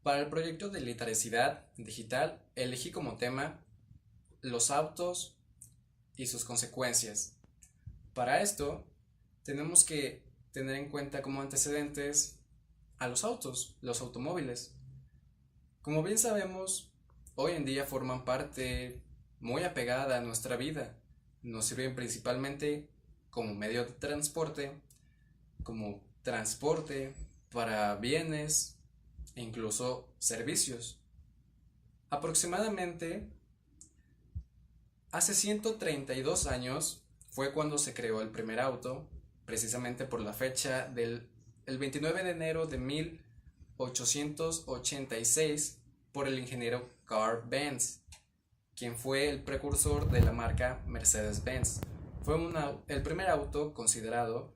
Para el proyecto de literacidad digital elegí como tema los autos y sus consecuencias. Para esto tenemos que tener en cuenta como antecedentes a los autos, los automóviles. Como bien sabemos, hoy en día forman parte muy apegada a nuestra vida. Nos sirven principalmente como medio de transporte, como transporte para bienes e incluso servicios. Aproximadamente hace 132 años fue cuando se creó el primer auto, precisamente por la fecha del el 29 de enero de 1886 por el ingeniero Carl Benz, quien fue el precursor de la marca Mercedes-Benz. Fue el primer auto considerado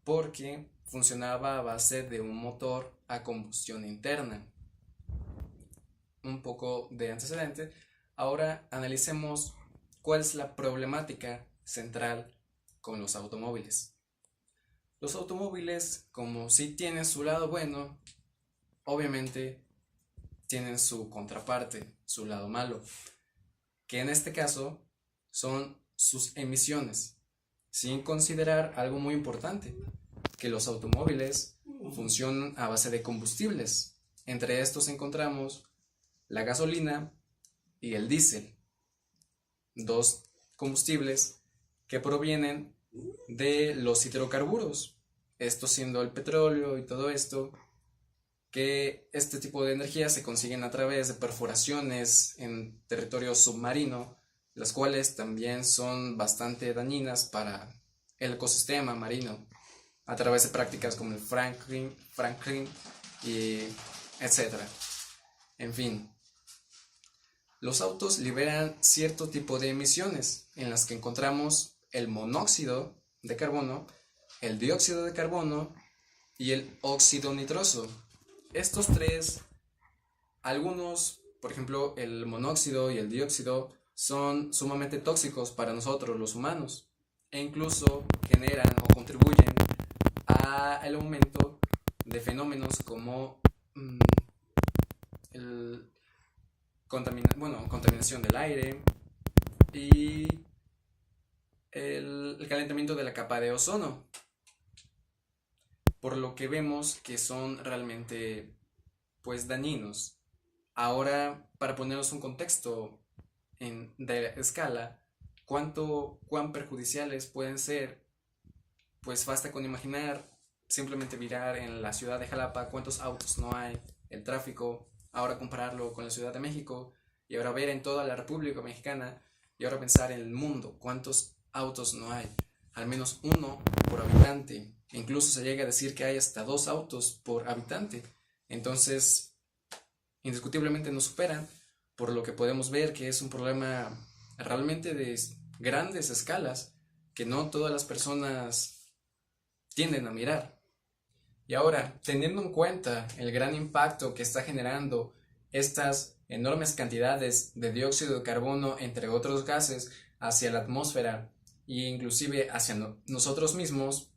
porque funcionaba a base de un motor a combustión interna. Un poco de antecedente. Ahora analicemos cuál es la problemática central con los automóviles. Los automóviles, como si tienen su lado bueno, obviamente tienen su contraparte, su lado malo, que en este caso son sus emisiones, sin considerar algo muy importante, que los automóviles funcionan a base de combustibles. Entre estos encontramos la gasolina y el diésel, dos combustibles que provienen de los hidrocarburos, esto siendo el petróleo y todo esto, que este tipo de energía se consiguen a través de perforaciones en territorio submarino, las cuales también son bastante dañinas para el ecosistema marino, a través de prácticas como el Franklin y etcétera. En fin, los autos liberan cierto tipo de emisiones en las que encontramos el monóxido de carbono, el dióxido de carbono y el óxido nitroso. Estos tres, algunos, por ejemplo, el monóxido y el dióxido, son sumamente tóxicos para nosotros los humanos e incluso generan o contribuyen al aumento de fenómenos como el contaminación del aire y el calentamiento de la capa de ozono, por lo que vemos que son realmente pues dañinos. Ahora, para ponernos un contexto de escala, cuán perjudiciales pueden ser, pues basta con imaginar, simplemente mirar en la ciudad de Jalapa cuántos autos no hay, el tráfico, ahora compararlo con la Ciudad de México y ahora ver en toda la República Mexicana y ahora pensar en el mundo cuántos autos no hay, al menos uno por habitante, incluso se llega a decir que hay hasta dos autos por habitante. Entonces indiscutiblemente nos superan, por lo que podemos ver que es un problema realmente de grandes escalas que no todas las personas tienden a mirar. Y ahora, teniendo en cuenta el gran impacto que está generando estas enormes cantidades de dióxido de carbono, entre otros gases, hacia la atmósfera e inclusive hacia nosotros mismos,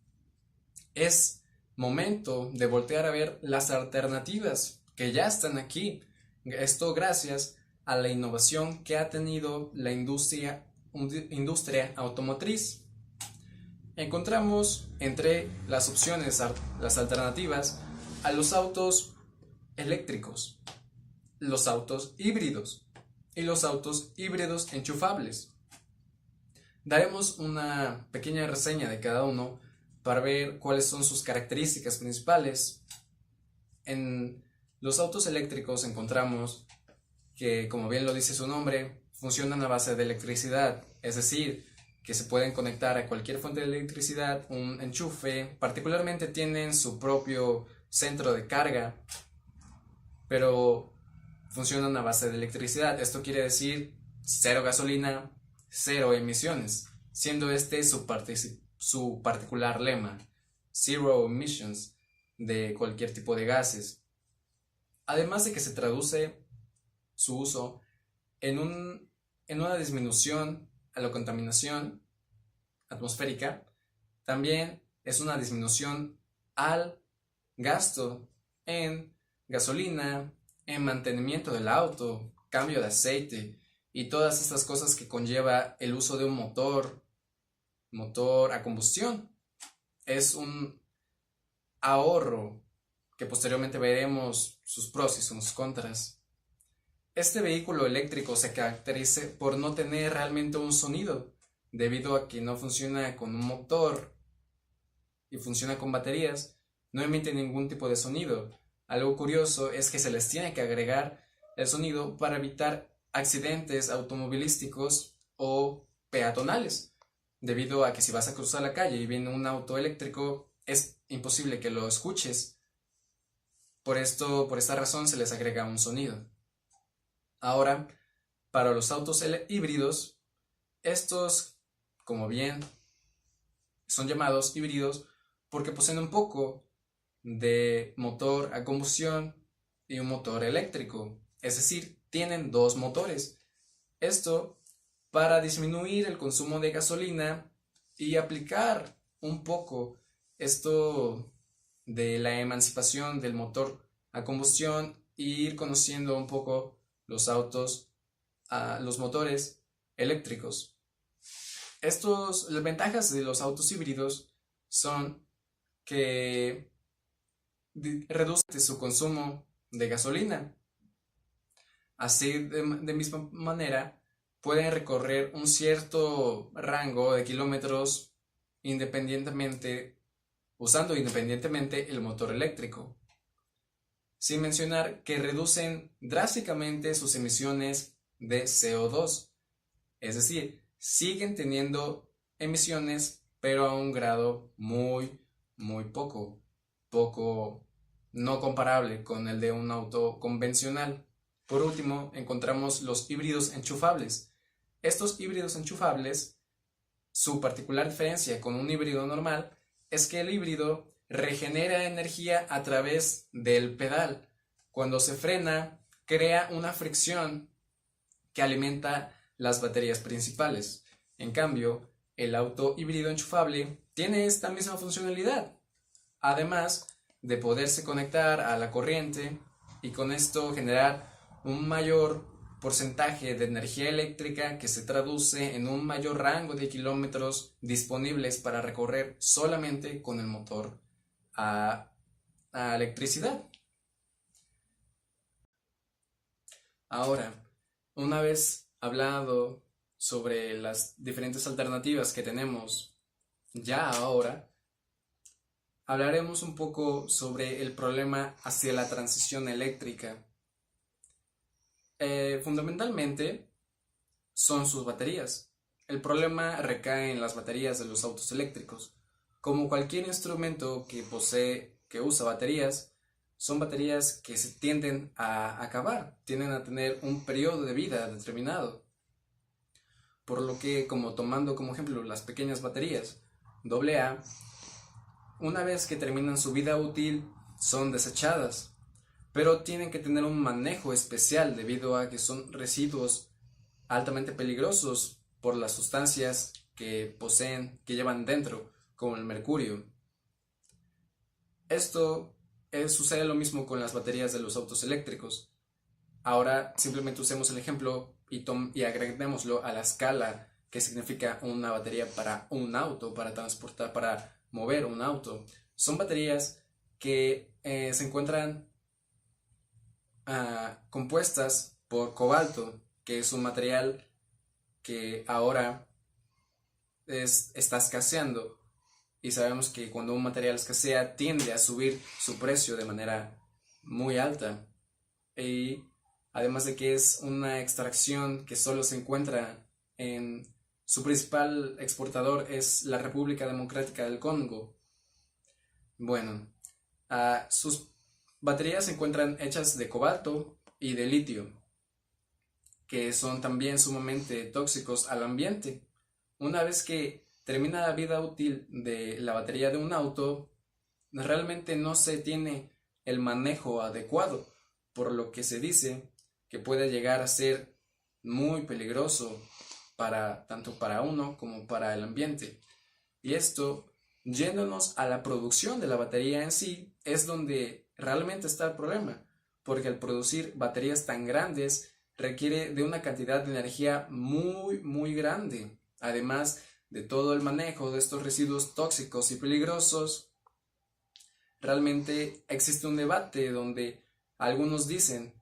es momento de voltear a ver las alternativas que ya están aquí. Esto gracias a la innovación que ha tenido la industria automotriz. Encontramos entre las opciones, las alternativas, a los autos eléctricos, los autos híbridos y los autos híbridos enchufables. Daremos una pequeña reseña de cada uno para ver cuáles son sus características principales. En los autos eléctricos encontramos que, como bien lo dice su nombre, funcionan a base de electricidad, es decir, que se pueden conectar a cualquier fuente de electricidad, un enchufe, particularmente tienen su propio centro de carga, pero funcionan a base de electricidad. Esto quiere decir cero gasolina, cero emisiones, siendo este su particular lema, Zero Emissions, de cualquier tipo de gases. Además de que se traduce su uso en una disminución a la contaminación atmosférica, también es una disminución al gasto en gasolina, en mantenimiento del auto, cambio de aceite y todas estas cosas que conlleva el uso de un motor a combustión. Es un ahorro que posteriormente veremos sus pros y sus contras. Este vehículo eléctrico se caracteriza por no tener realmente un sonido, debido a que no funciona con un motor y funciona con baterías, no emite ningún tipo de sonido. Algo curioso es que se les tiene que agregar el sonido para evitar accidentes automovilísticos o peatonales, debido a que si vas a cruzar la calle y viene un auto eléctrico, es imposible que lo escuches. Por esta razón se les agrega un sonido. Ahora, para los autos híbridos, estos, como bien son llamados híbridos, porque poseen un poco de motor a combustión y un motor eléctrico, es decir, tienen dos motores. Esto para disminuir el consumo de gasolina y aplicar un poco esto de la emancipación del motor a combustión e ir conociendo un poco los autos, los motores eléctricos. Las ventajas de los autos híbridos son que reduce su consumo de gasolina. Así, de misma manera, pueden recorrer un cierto rango de kilómetros usando independientemente el motor eléctrico. Sin mencionar que reducen drásticamente sus emisiones de CO2. Es decir, siguen teniendo emisiones, pero a un grado muy, muy poco no comparable con el de un auto convencional. Por último, encontramos los híbridos enchufables. Estos híbridos enchufables, su particular diferencia con un híbrido normal es que el híbrido regenera energía a través del pedal. Cuando se frena, crea una fricción que alimenta las baterías principales. En cambio, el auto híbrido enchufable tiene esta misma funcionalidad, además de poderse conectar a la corriente y con esto generar un mayor porcentaje de energía eléctrica que se traduce en un mayor rango de kilómetros disponibles para recorrer solamente con el motor a electricidad. Ahora, una vez hablado sobre las diferentes alternativas que tenemos ya ahora, hablaremos un poco sobre el problema hacia la transición eléctrica. Fundamentalmente son sus baterías. El problema recae en las baterías de los autos eléctricos. Como cualquier instrumento que usa baterías, son baterías que se tienden a acabar, tienden a tener un periodo de vida determinado. Por lo que, como tomando como ejemplo las pequeñas baterías AA, una vez que terminan su vida útil, son desechadas, pero tienen que tener un manejo especial debido a que son residuos altamente peligrosos por las sustancias que llevan dentro, como el mercurio. Sucede lo mismo con las baterías de los autos eléctricos. Ahora simplemente usemos el ejemplo y agreguémoslo a la escala que significa una batería para un auto, para mover un auto. Son baterías que se encuentran compuestas por cobalto, que es un material que ahora está escaseando, y sabemos que cuando un material escasea tiende a subir su precio de manera muy alta, y además de que es una extracción que solo se encuentra en su principal exportador es la República Democrática del Congo. Bueno, sus baterías se encuentran hechas de cobalto y de litio, que son también sumamente tóxicos al ambiente. Una vez que termina la vida útil de la batería de un auto, realmente no se tiene el manejo adecuado, por lo que se dice que puede llegar a ser muy peligroso tanto para uno como para el ambiente. Y esto, yéndonos a la producción de la batería en sí, es donde realmente está el problema, porque al producir baterías tan grandes requiere de una cantidad de energía muy grande, además de todo el manejo de estos residuos tóxicos y peligrosos. Realmente existe un debate donde algunos dicen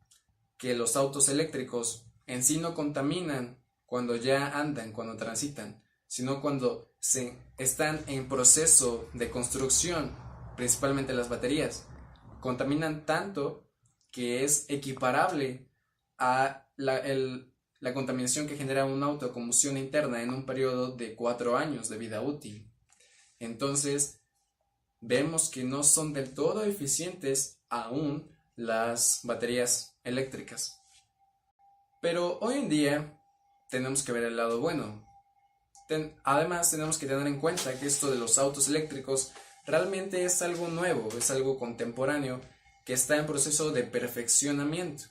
que los autos eléctricos en sí no contaminan cuando ya andan, cuando transitan, sino cuando se están en proceso de construcción, principalmente las baterías. Contaminan tanto que es equiparable a la contaminación que genera un auto de combustión interna en un periodo de 4 años de vida útil. Entonces, vemos que no son del todo eficientes aún las baterías eléctricas. Pero hoy en día tenemos que ver el lado bueno. Además, tenemos que tener en cuenta que esto de los autos eléctricos realmente es algo nuevo, es algo contemporáneo que está en proceso de perfeccionamiento.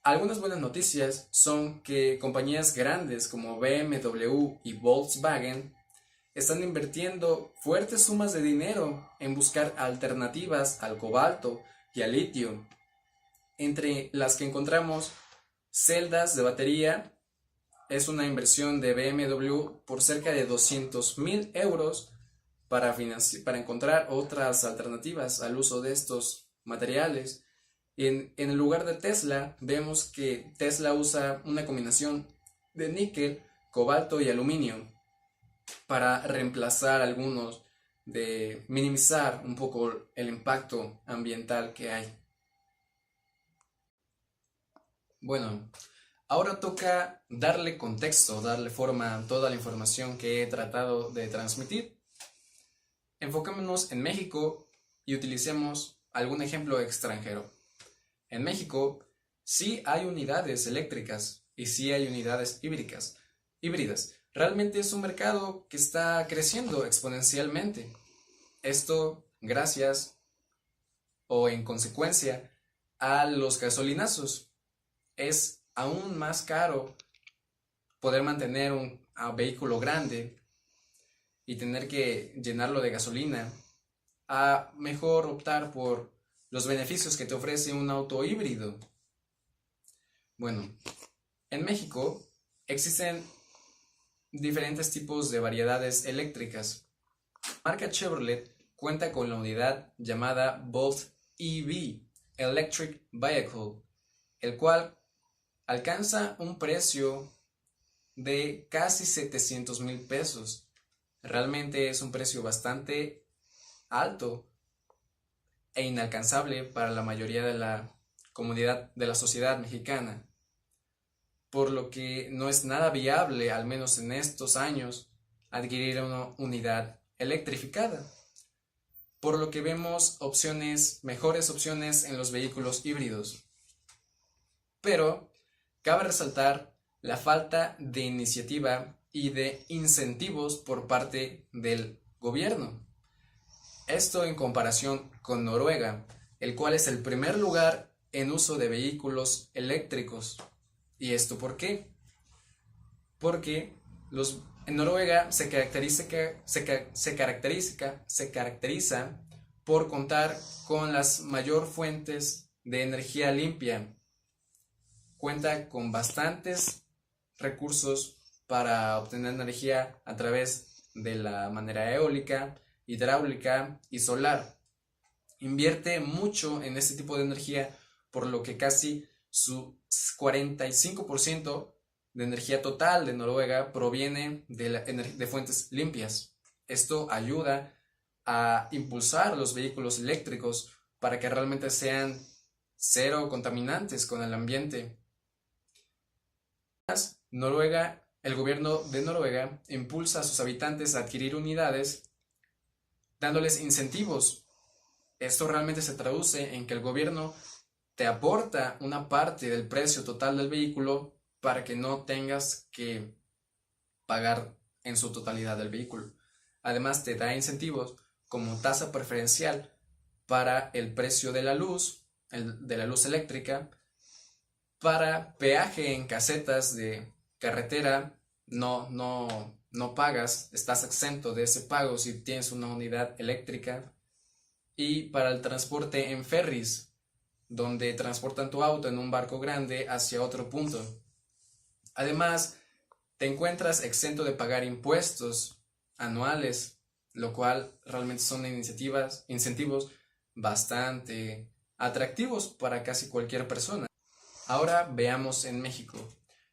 Algunas buenas noticias son que compañías grandes como BMW y Volkswagen están invirtiendo fuertes sumas de dinero en buscar alternativas al cobalto y al litio, entre las que encontramos celdas de batería. Es una inversión de BMW por cerca de 200.000 euros para encontrar otras alternativas al uso de estos materiales. En el lugar de Tesla, vemos que Tesla usa una combinación de níquel, cobalto y aluminio para reemplazar algunos, de minimizar un poco el impacto ambiental que hay. Bueno, ahora toca darle contexto, darle forma a toda la información que he tratado de transmitir. Enfocémonos en México y utilicemos algún ejemplo extranjero. En México sí hay unidades eléctricas y sí hay unidades híbridas. Realmente es un mercado que está creciendo exponencialmente. Esto gracias o en consecuencia a los gasolinazos. Es aún más caro poder mantener un vehículo grande y tener que llenarlo de gasolina, a mejor optar por los beneficios que te ofrece un auto híbrido. Bueno, en México existen diferentes tipos de variedades eléctricas. La marca Chevrolet cuenta con la unidad llamada Volt EV, Electric Vehicle, el cual alcanza un precio de casi 700,000 pesos. Realmente es un precio bastante alto e inalcanzable para la mayoría de la comunidad de la sociedad mexicana, por lo que no es nada viable, al menos en estos años, adquirir una unidad electrificada, por lo que vemos mejores opciones en los vehículos híbridos. Pero cabe resaltar la falta de iniciativa y de incentivos por parte del gobierno. Esto en comparación con Noruega, el cual es el primer lugar en uso de vehículos eléctricos. ¿Y esto por qué? Porque en Noruega se caracteriza por contar con las mayores fuentes de energía limpia. Cuenta con bastantes recursos para obtener energía a través de la manera eólica, hidráulica y solar. Invierte mucho en este tipo de energía, por lo que casi su 45% de energía total de Noruega proviene de fuentes limpias. Esto ayuda a impulsar los vehículos eléctricos para que realmente sean cero contaminantes con el ambiente. El gobierno de Noruega impulsa a sus habitantes a adquirir unidades dándoles incentivos. Esto realmente se traduce en que el gobierno te aporta una parte del precio total del vehículo para que no tengas que pagar en su totalidad el vehículo. Además, te da incentivos como tasa preferencial para el precio de la luz, de la luz eléctrica, para peaje en casetas de carretera. No pagas, estás exento de ese pago si tienes una unidad eléctrica. Y para el transporte en ferries, donde transportan tu auto en un barco grande hacia otro punto. Además, te encuentras exento de pagar impuestos anuales, lo cual realmente son incentivos bastante atractivos para casi cualquier persona. Ahora veamos en México.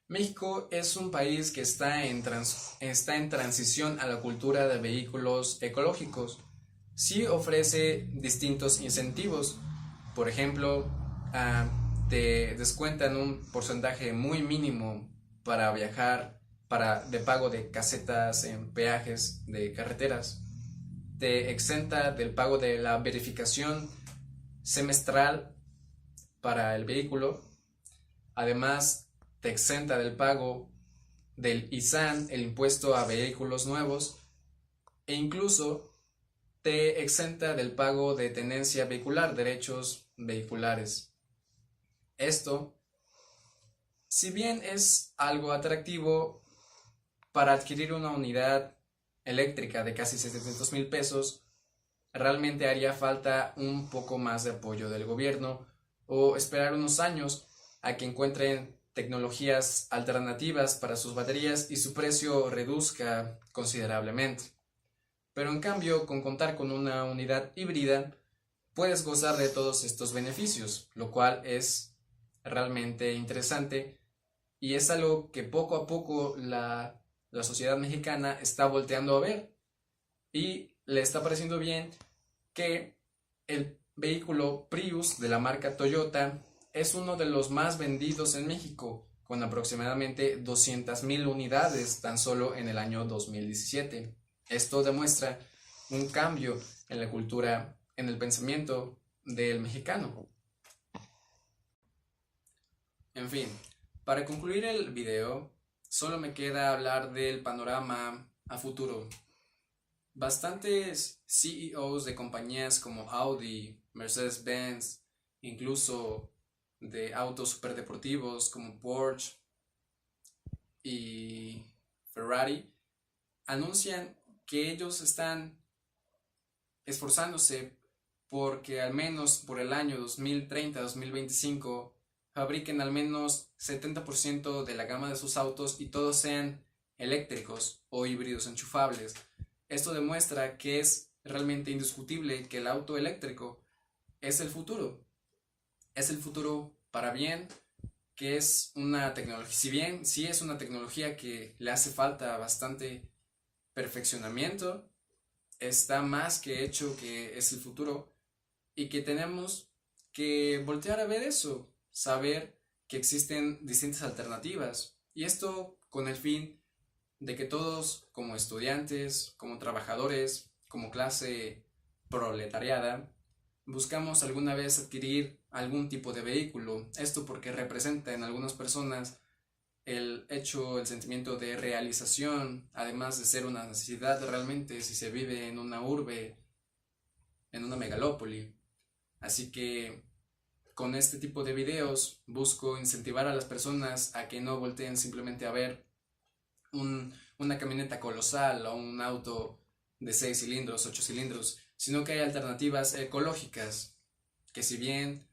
México es un país que está en transición a la cultura de vehículos ecológicos. Sí ofrece distintos incentivos. Por ejemplo, te descuentan un porcentaje muy mínimo para viajar, de pago de casetas en peajes de carreteras. Te exenta del pago de la verificación semestral para el vehículo. Además, te exenta del pago del ISAN, el impuesto a vehículos nuevos, e incluso te exenta del pago de tenencia vehicular, derechos vehiculares. Esto, si bien es algo atractivo, para adquirir una unidad eléctrica de casi 700,000 pesos, realmente haría falta un poco más de apoyo del gobierno o esperar unos años a que encuentren tecnologías alternativas para sus baterías y su precio reduzca considerablemente. Pero en cambio, con contar con una unidad híbrida, puedes gozar de todos estos beneficios, lo cual es realmente interesante y es algo que poco a poco la sociedad mexicana está volteando a ver y le está pareciendo bien que el vehículo Prius de la marca Toyota es uno de los más vendidos en México, con aproximadamente 200,000 unidades tan solo en el año 2017. Esto demuestra un cambio en la cultura, en el pensamiento del mexicano. En fin, para concluir el video, solo me queda hablar del panorama a futuro. Bastantes CEOs de compañías como Audi, Mercedes-Benz, incluso de autos superdeportivos como Porsche y Ferrari, anuncian que ellos están esforzándose porque al menos por el año 2030-2025 fabriquen al menos 70% de la gama de sus autos y todos sean eléctricos o híbridos enchufables. Esto demuestra que es realmente indiscutible que el auto eléctrico es el futuro. Es el futuro para bien, que es una tecnología, si bien sí es una tecnología que le hace falta bastante perfeccionamiento, está más que hecho que es el futuro y que tenemos que voltear a ver eso, saber que existen distintas alternativas y esto con el fin de que todos como estudiantes, como trabajadores, como clase proletariada, buscamos alguna vez adquirir algún tipo de vehículo. Esto porque representa en algunas personas el sentimiento de realización, además de ser una necesidad realmente si se vive en una urbe, en una megalópoli. Así que con este tipo de videos busco incentivar a las personas a que no volteen simplemente a ver una camioneta colosal o un auto de 6 cilindros, 8 cilindros, sino que hay alternativas ecológicas que si bien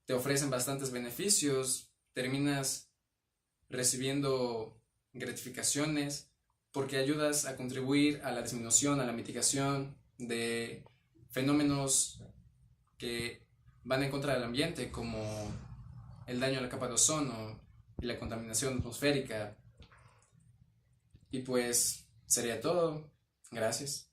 te ofrecen bastantes beneficios, terminas recibiendo gratificaciones porque ayudas a contribuir a la disminución, a la mitigación de fenómenos que van en contra del ambiente como el daño a la capa de ozono y la contaminación atmosférica. Y pues sería todo. Gracias.